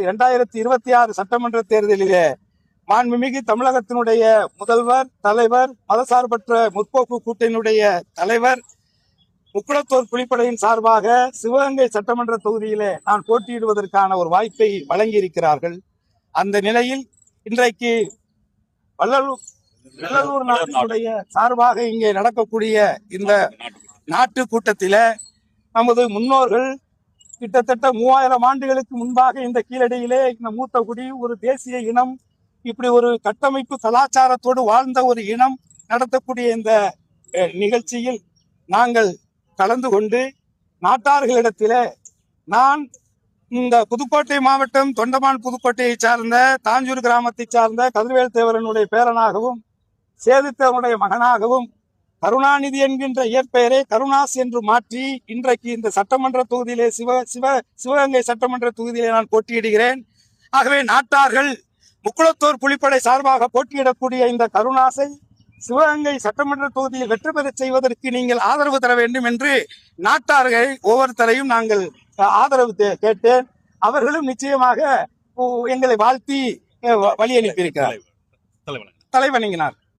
2026 சட்டமன்ற தேர்தலிலே மாண்புமிகு தமிழகத்தினுடைய முதல்வர், தலைவர், மதசார்பற்ற முற்போக்கு கூட்டணியுடைய தலைவர், முக்குளத்தோர் புலிப்படையின் சார்பாக சிவகங்கை சட்டமன்ற தொகுதியிலே நான் போட்டியிடுவதற்கான ஒரு வாய்ப்பை வழங்கியிருக்கிறார்கள். அந்த நிலையில் இன்றைக்கு வள்ளலூர் நாட்டினுடைய சார்பாக இங்கே நடக்கக்கூடிய இந்த நாட்டு கூட்டத்தில நமது முன்னோர்கள் கிட்டத்தட்ட 3000 ஆண்டுகளுக்கு முன்பாக இந்த கீழடியிலே இந்த மூத்த குடி ஒரு தேசிய இனம், இப்படி ஒரு கட்டமைப்பு கலாச்சாரத்தோடு வாழ்ந்த ஒரு இனம் நடத்தக்கூடிய இந்த நிகழ்ச்சியில் நாங்கள் கலந்து கொண்டு நாட்டார்களிடத்தில நான் இந்த புதுக்கோட்டை மாவட்டம் தொண்டமான் புதுக்கோட்டையை சார்ந்த தாஞ்சூர் கிராமத்தை சார்ந்த கதிர்வேல் தேவரனுடைய பேரனாகவும் சேதுத்தேவனுடைய மகனாகவும் கருணாநிதி என்கின்ற இயற்பெயரை கருணாஸ் என்று மாற்றி இன்றைக்கு இந்த சட்டமன்ற தொகுதியிலே சிவகங்கை சட்டமன்ற தொகுதியிலே நான் போட்டியிடுகிறேன். ஆகவே நாட்டார்கள் முக்குளத்தோர் புலிப்படை சார்பாக போட்டியிடக்கூடிய இந்த கருணாசை சிவகங்கை சட்டமன்ற தொகுதியில் வெற்றி பெற செய்வதற்கு நீங்கள் ஆதரவு தர வேண்டும் என்று நாட்டார்கள் ஒவ்வொருத்தரையும் நாங்கள் ஆதரவு கேட்டேன். அவர்களும் நிச்சயமாக எங்களை வாழ்த்தி வழி அனுப்பியிருக்கிறார். தலைவணங்கினார்.